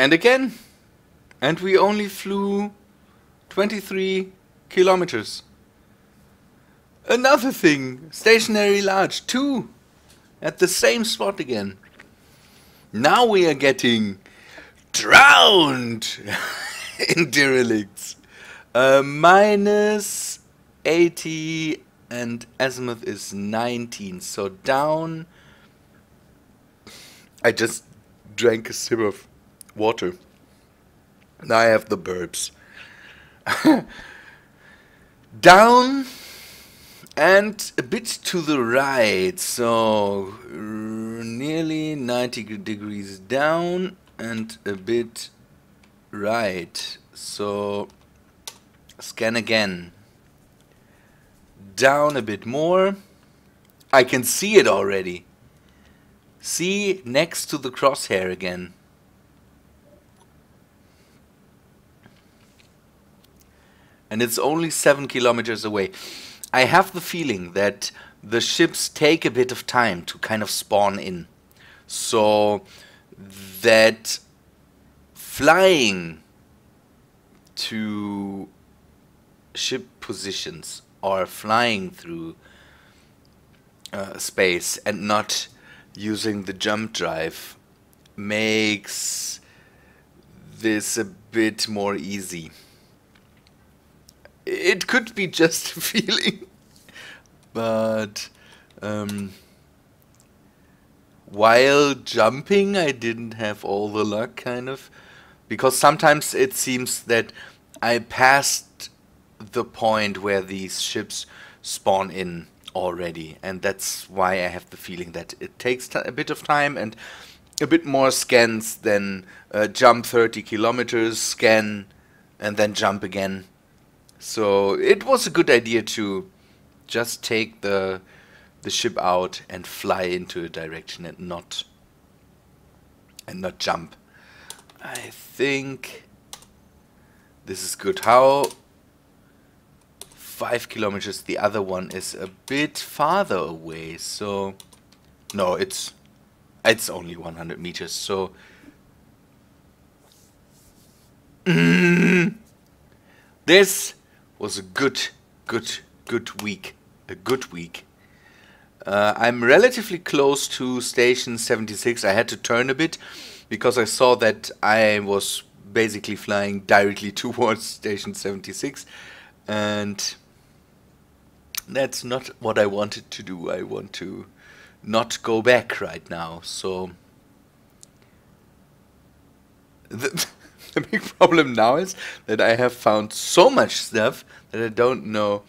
And again. And we only flew 23 kilometers. Another thing. Stationary large. 2. At the same spot again. Now we are getting drowned in derelicts. Minus 80 and azimuth is 19. So down. I just drank a sip of water. Now I have the burps. Down and a bit to the right. So nearly 90 degrees down and a bit right. So scan again. Down a bit more. I can see it already. See next to the crosshair again. And it's only 7 kilometers away. I have the feeling that the ships take a bit of time to kind of spawn in. So that flying to ship positions or flying through space and not using the jump drive makes this a bit more easy. It could be just a feeling, but while jumping I didn't have all the luck, kind of, because sometimes it seems that I passed the point where these ships spawn in already, and that's why I have the feeling that it takes a bit of time and a bit more scans than jump 30 kilometers, scan, and then jump again. So it was a good idea to just take the ship out and fly into a direction and not jump. I think this is good. How 5 kilometers? The other one is a bit farther away. So no, it's only 100 meters. So this was a good week. A good week. I'm relatively close to station 76. I had to turn a bit because I saw that I was basically flying directly towards station 76, and that's not what I wanted to do. I want to not go back right now. So the big problem now is that I have found so much stuff that I don't know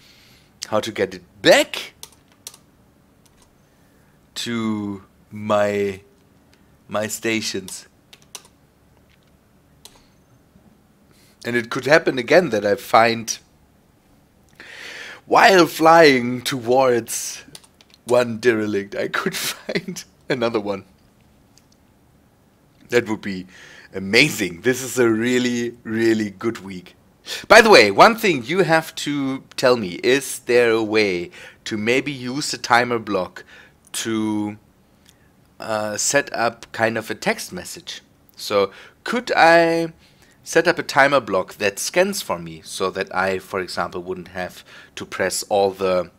how to get it back to my stations. And it could happen again that I find, while flying towards one derelict, I could find another one. That would be amazing. This is a really, really good week. By the way, one thing you have to tell me, is there a way to maybe use a timer block to set up kind of a text message? So could I set up a timer block that scans for me so that I, for example, wouldn't have to press all the...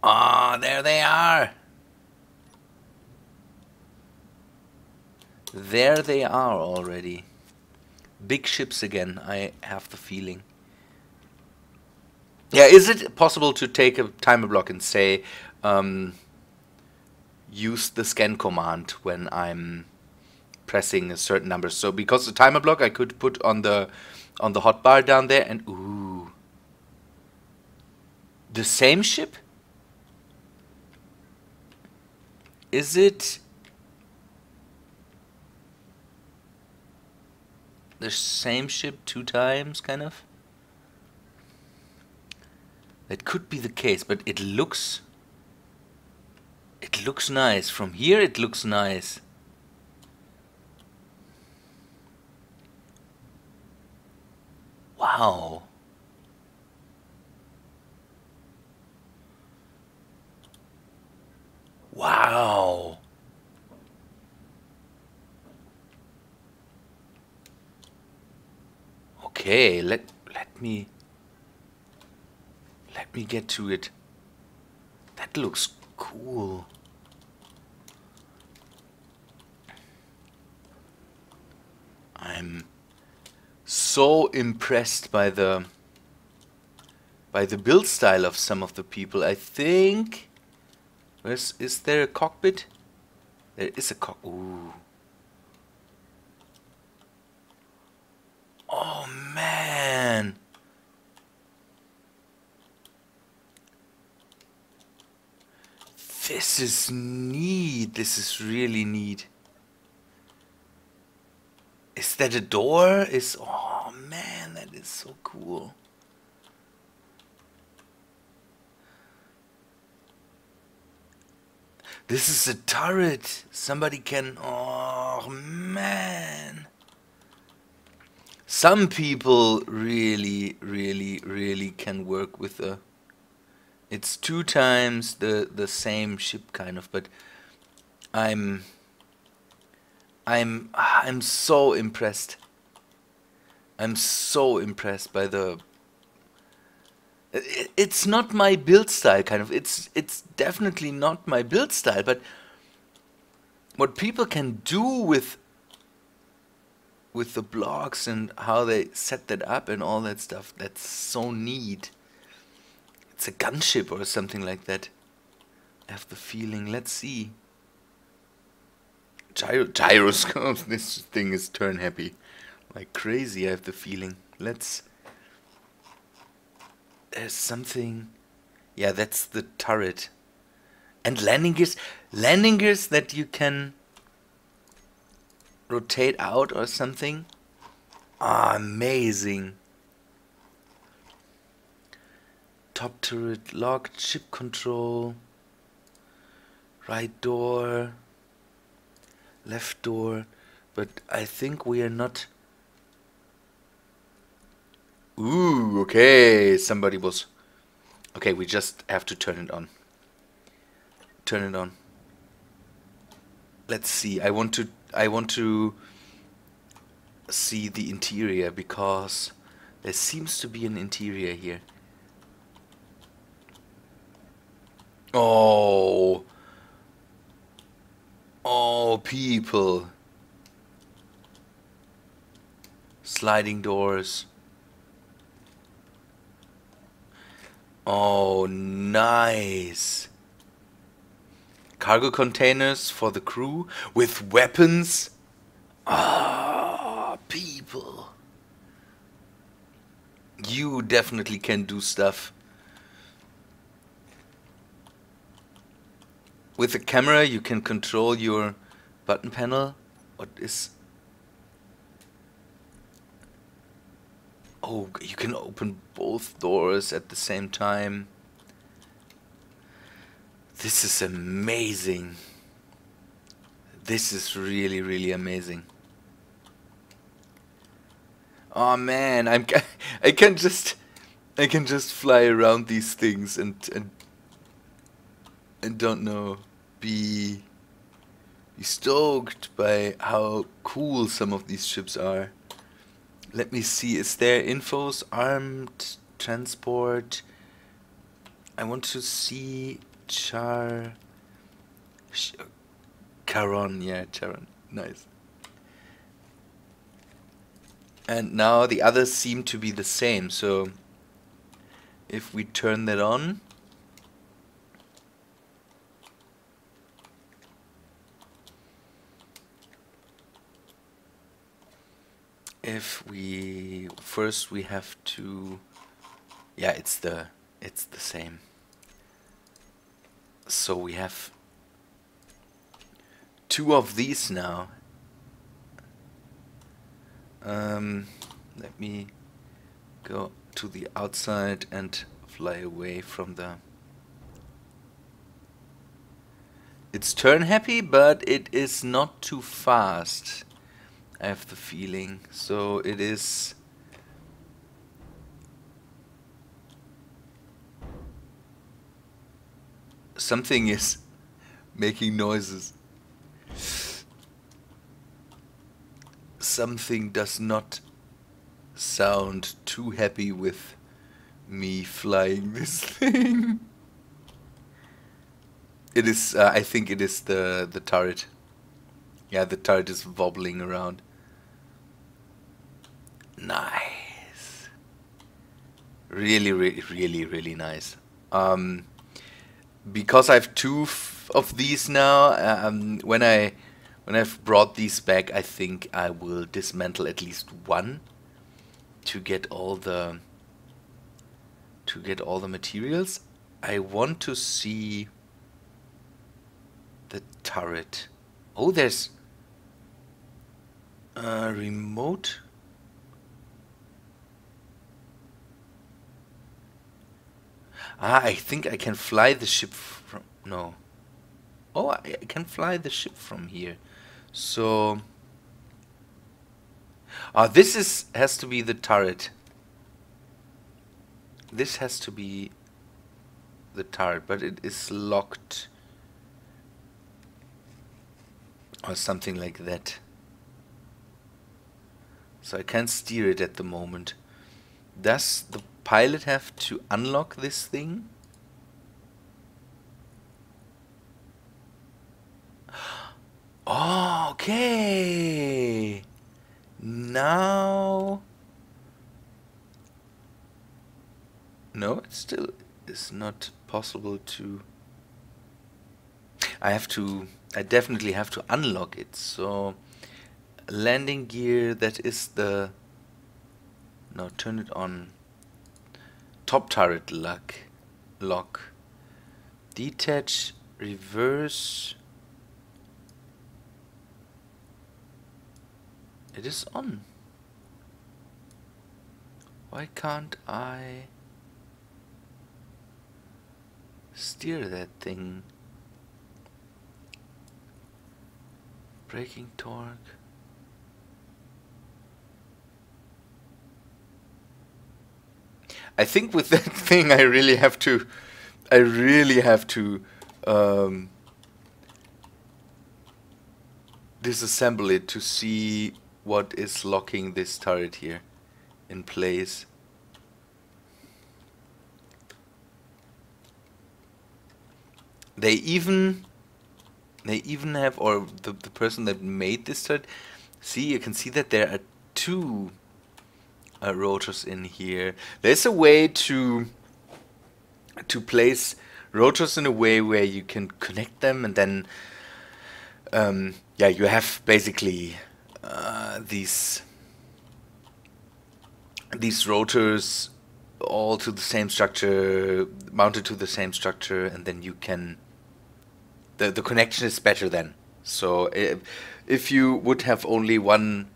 Ah, there they are! There they are already. Big ships again, I have the feeling. Yeah, is it possible to take a timer block and say, use the scan command when I'm pressing a certain number? So because the timer block I could put on the hotbar down there, and ooh, the same ship? Is it the same ship 2 times, kind of? That could be the case, but it looks nice. From here it looks nice. Wow. Wow. Okay, let me get to it. That looks cool. I'm so impressed by the build style of some of the people. I think is there a cockpit? There is a ooh. Oh man. This is neat. This is really neat. Is that a door? Oh man, that is so cool. This is a turret. Somebody can... Oh man. Some people really can work with a... It's 2 times the same ship kind of, but I'm so impressed. I'm so impressed by the... It's not my build style, kind of. It's definitely not my build style, but what people can do with the blocks and how they set that up and all that stuff, that's so neat. It's a gunship or something like that. I have the feeling. Let's see. Gyroscope. This thing is turn happy like crazy. I have the feeling. Let's... There's something... Yeah, that's the turret. And landing gears. Landing gears that you can rotate out or something. Ah, amazing. Top turret locked. Ship control. Right door. Left door. But I think we are not... Ooh, okay, somebody was... Okay, we just have to turn it on. Turn it on. Let's see, I want to see the interior, because there seems to be an interior here. Oh. Oh, people. Sliding doors. Oh, nice. Cargo containers for the crew with weapons. Ah, people. You definitely can do stuff. With the camera you can control your button panel. What is... Oh, you can open both doors at the same time. This is amazing. This is really amazing. Oh man, I can just fly around these things and don't know, be stoked by how cool some of these ships are. Let me see, is there infos? Armed transport. I want to see Charon, yeah, Charon, nice. And now the others seem to be the same, so if we turn that on, if we first we have to, yeah, it's the same. So we have 2 of these now. Let me go to the outside and fly away from the... It's turn happy, but it is not too fast, I have the feeling. So it is... Something is making noises. Something does not sound too happy with me flying this thing. It is, I think it is the turret. Yeah, the turret is wobbling around. Nice. Really, really nice. Because I have two of these now, when I've brought these back, I think I will dismantle at least one to get all the materials. I want to see the turret. Oh, there's a remote. Ah, I think I can fly the ship from... No. Oh, I can fly the ship from here. So... this has to be the turret. This has to be the turret, but it is locked. Or something like that. So I can't steer it at the moment. Does the pilot have to unlock this thing? Oh, okay. Now... No, it still is not possible to... I definitely have to unlock it. So, landing gear, that is the... No, turn it on. Top turret lock. Detach, reverse. It is on. Why can't I steer that thing? Braking torque. I think with that thing I really have to disassemble it to see what is locking this turret here in place. They even have, or the person that made this turret, see, you can see that there are two rotors in here. There's a way to place rotors in a way where you can connect them, and then yeah, you have basically these rotors all to the same structure, mounted to the same structure, and then you can the connection is better then. So if you would have only one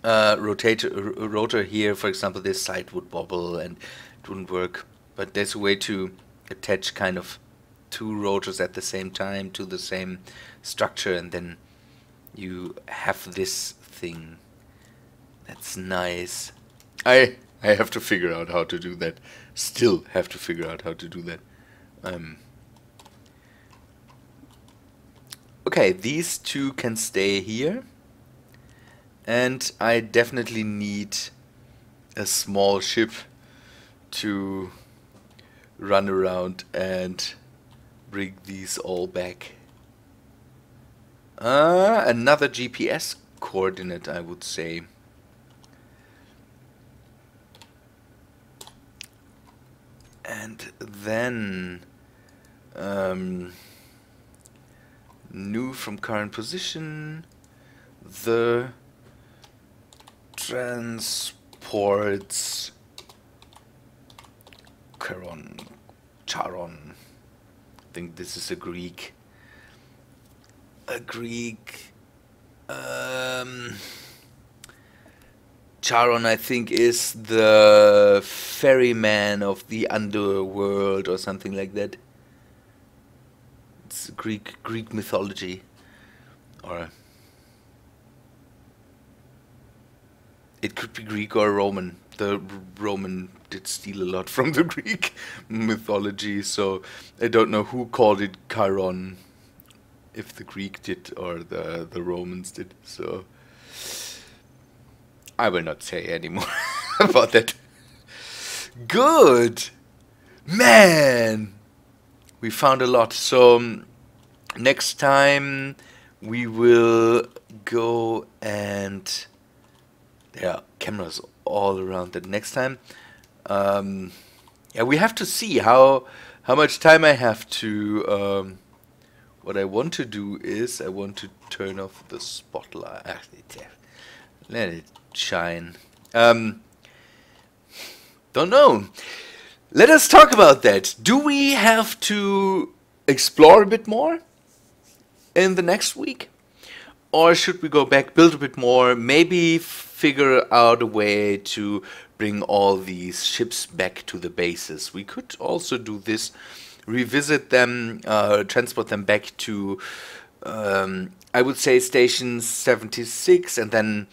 rotor here, for example, this side would wobble and it wouldn't work. But there's a way to attach kind of two rotors at the same time to the same structure, and then you have this thing. That's nice. I have to figure out how to do that. Still have to figure out how to do that. Okay, these two can stay here. And I definitely need a small ship to run around and bring these all back. Another GPS coordinate, I would say. And then new from current position, the transports Charon. I think this is a Greek. Charon, I think, is the ferryman of the underworld or something like that. It's Greek mythology, or it could be Greek or Roman. The Roman did steal a lot from the Greek mythology, so I don't know who called it Chiron, if the Greek did or the Romans did. So I will not say anymore. about that. Good. Man. We found a lot. So next time we will go and there are cameras all around that. Next time, yeah, we have to see how much time I have to. What I want to do is I want to turn off the spotlight. Let it shine. Don't know. Let us talk about that. Do we have to explore a bit more in the next week? Or should we go back, build a bit more, maybe figure out a way to bring all these ships back to the bases? We could also do this, revisit them, transport them back to, I would say, Station 76, and then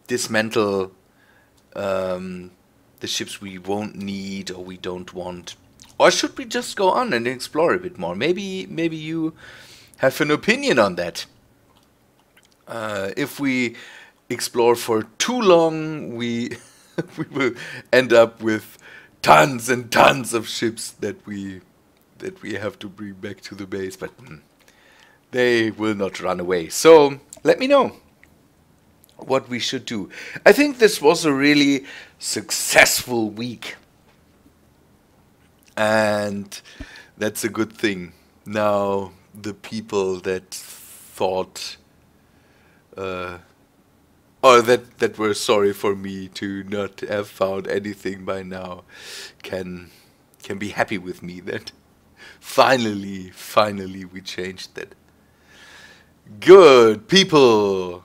dismantle the ships we won't need or we don't want. Or should we just go on and explore a bit more? Maybe you have an opinion on that. If we explore for too long, we will end up with tons and tons of ships that we have to bring back to the base, but they will not run away. So let me know what we should do. I think this was a really successful week, and that's a good thing. Now the people that thought or that were sorry for me to not have found anything by now can be happy with me that finally we changed that. Good people.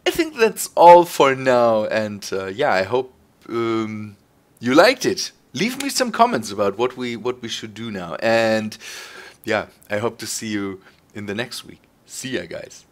I think that's all for now, and yeah, I hope you liked it. Leave me some comments about what we should do now, and yeah, I hope to see you in the next week. See ya, guys.